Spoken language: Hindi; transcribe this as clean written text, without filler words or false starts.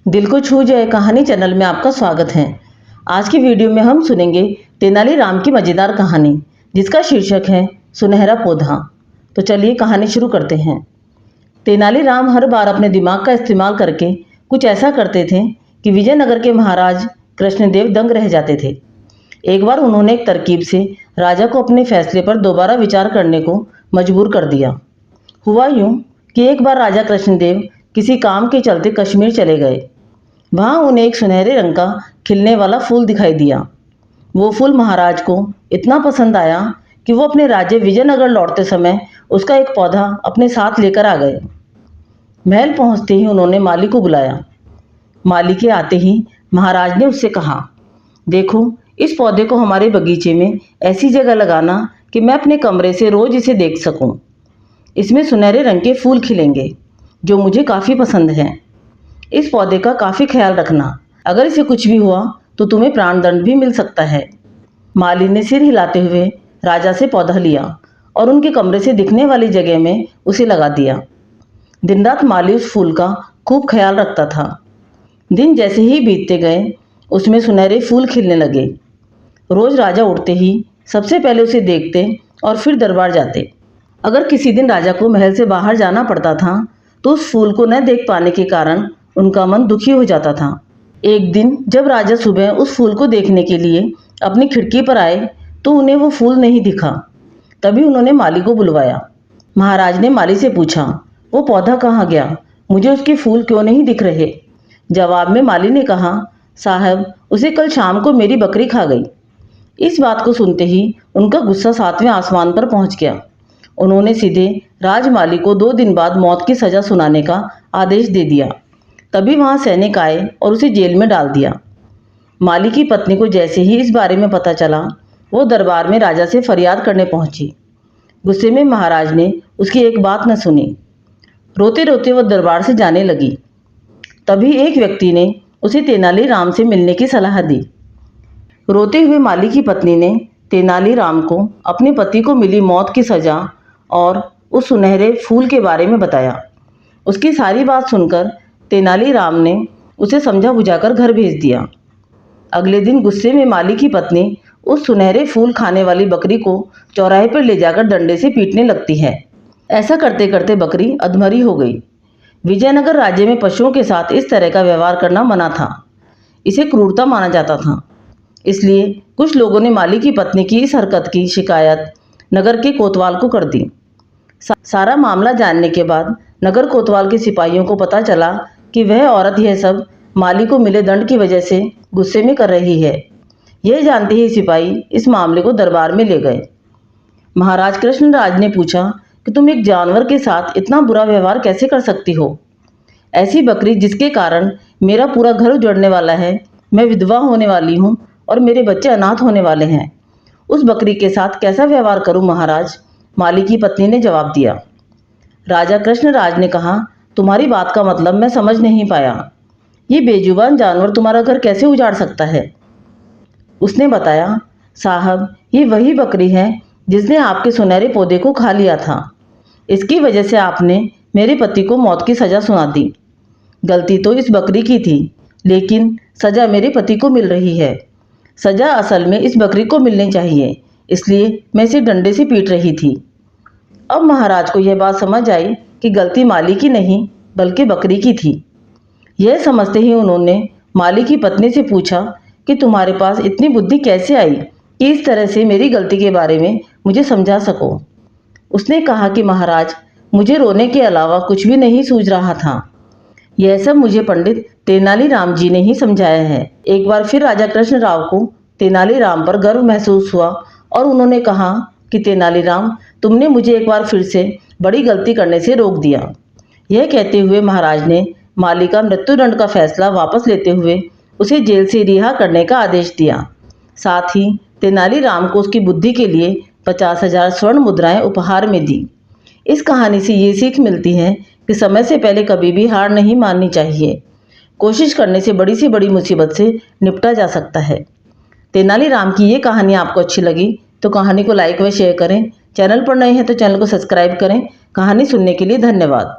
दिल को छू जाए कहानी चैनल में आपका स्वागत है। आज की वीडियो में हम सुनेंगे तेनालीराम की मज़ेदार कहानी जिसका शीर्षक है सुनहरा पौधा। तो चलिए कहानी शुरू करते हैं। तेनालीराम हर बार अपने दिमाग का इस्तेमाल करके कुछ ऐसा करते थे कि विजयनगर के महाराज कृष्णदेव दंग रह जाते थे। एक बार उन्होंने एक तरकीब से राजा को अपने फैसले पर दोबारा विचार करने को मजबूर कर दिया। हुआ यूं कि एक बार राजा कृष्णदेव किसी काम के चलते कश्मीर चले गए। वहां उन्हें एक सुनहरे रंग का खिलने वाला फूल दिखाई दिया। वो फूल महाराज को इतना पसंद आया कि वो अपने राज्य विजयनगर लौटते समय उसका एक पौधा अपने साथ लेकर आ गए। महल पहुंचते ही उन्होंने माली को बुलाया। माली के आते ही महाराज ने उससे कहा, देखो, इस पौधे को हमारे बगीचे में ऐसी जगह लगाना कि मैं अपने कमरे से रोज इसे देख सकूं। इसमें सुनहरे रंग के फूल खिलेंगे जो मुझे काफ़ी पसंद हैं। इस पौधे का काफ़ी ख्याल रखना, अगर इसे कुछ भी हुआ तो तुम्हें प्राणदंड भी मिल सकता है। माली ने सिर हिलाते हुए राजा से पौधा लिया और उनके कमरे से दिखने वाली जगह में उसे लगा दिया। दिन रात माली उस फूल का खूब ख्याल रखता था। दिन जैसे ही बीतते गए उसमें सुनहरे फूल खिलने लगे। रोज राजा उठते ही सबसे पहले उसे देखते और फिर दरबार जाते। अगर किसी दिन राजा को महल से बाहर जाना पड़ता था तो उस फूल को न देख पाने के कारण उनका मन दुखी हो जाता था। एक दिन जब राजा सुबह उस फूल को देखने के लिए अपनी खिड़की पर आए तो उन्हें वो फूल नहीं दिखा। तभी उन्होंने माली को बुलवाया। महाराज ने माली से पूछा, वो पौधा कहाँ गया? मुझे उसके फूल क्यों नहीं दिख रहे? जवाब में माली ने कहा, साहब, उसे कल शाम को मेरी बकरी खा गई। इस बात को सुनते ही उनका गुस्सा 7वें आसमान पर पहुंच गया। उन्होंने सीधे राजमाली को 2 दिन बाद मौत की सजा सुनाने का आदेश दे दिया। तभी वहां सैनिक आए और उसे जेल में डाल दिया। माली की पत्नी को जैसे ही इस बारे में पता चला वो दरबार में राजा से फरियाद करने पहुंची। गुस्से में महाराज ने उसकी एक बात न सुनी। रोते रोते वो दरबार से जाने लगी। तभी एक व्यक्ति ने उसे तेनालीराम से मिलने की सलाह दी। रोते हुए माली की पत्नी ने तेनालीराम को अपने पति को मिली मौत की सजा और उस सुनहरे फूल के बारे में बताया। उसकी सारी बात सुनकर तेनालीराम ने उसे समझा बुझाकर घर भेज दिया। अगले दिन गुस्से में माली की पत्नी उस सुनहरे फूल खाने वाली बकरी को चौराहे पर ले जाकर डंडे से पीटने लगती है। ऐसा करते करते बकरी अधमरी हो गई। विजयनगर राज्य में पशुओं के साथ इस तरह का व्यवहार करना मना था। इसे क्रूरता माना जाता था। इसलिए कुछ लोगों ने माली की पत्नी की इस हरकत की शिकायत नगर के कोतवाल को कर दी। सारा मामला जानने के बाद नगर कोतवाल के सिपाहियों को पता चला कि वह औरत यह सब माली को मिले दंड की वजह से गुस्से में कर रही है। यह जानते ही सिपाही इस मामले को दरबार में ले गए। महाराज कृष्णराज ने पूछा कि तुम एक जानवर के साथ इतना बुरा व्यवहार कैसे कर सकती हो? ऐसी बकरी जिसके कारण मेरा पूरा घर उजड़ने वाला है, मैं विधवा होने वाली हूँ और मेरे बच्चे अनाथ होने वाले हैं, उस बकरी के साथ कैसा व्यवहार करूँ महाराज? माली की पत्नी ने जवाब दिया। राजा कृष्णराज ने कहा, तुम्हारी बात का मतलब मैं समझ नहीं पाया। ये बेजुबान जानवर तुम्हारा घर कैसे उजाड़ सकता है? उसने बताया, साहब, ये वही बकरी है जिसने आपके सुनहरे पौधे को खा लिया था। इसकी वजह से आपने मेरे पति को मौत की सजा सुना दी। गलती तो इस बकरी की थी, लेकिन सजा मेरे पति को मिल रही है। सजा असल में इस बकरी को मिलनी चाहिए, इसलिए मैं इसे डंडे से पीट रही थी। अब महाराज को यह बात समझ आई कि गलती माली की नहीं बल्कि बकरी की थी। यह समझते ही उन्होंने माली की पत्नी से पूछा कि तुम्हारे पास इतनी बुद्धि कैसे आई कि इस तरह से मेरी गलती के बारे में मुझे समझा सको? उसने कहा कि महाराज, मुझे रोने के अलावा कुछ भी नहीं सूझ रहा था। यह सब मुझे पंडित तेनालीराम जी ने ही समझाया है। एक बार फिर राजा कृष्णराव को तेनालीराम पर गर्व महसूस हुआ और उन्होंने कहा कि तेनालीराम, तुमने मुझे एक बार फिर से बड़ी गलती करने से रोक दिया। यह कहते हुए महाराज ने माली का मृत्युदंड का फैसला वापस लेते हुए उसे जेल से रिहा करने का आदेश दिया। साथ ही तेनालीराम को उसकी बुद्धि के लिए 50,000 स्वर्ण मुद्राएं उपहार में दी। इस कहानी से ये सीख मिलती है कि समय से पहले कभी भी हार नहीं माननी चाहिए। कोशिश करने से बड़ी मुसीबत से निपटा जा सकता है। तेनालीराम की ये कहानी आपको अच्छी लगी तो कहानी को लाइक व शेयर करें। चैनल पर नए हैं तो चैनल को सब्सक्राइब करें। कहानी सुनने के लिए धन्यवाद।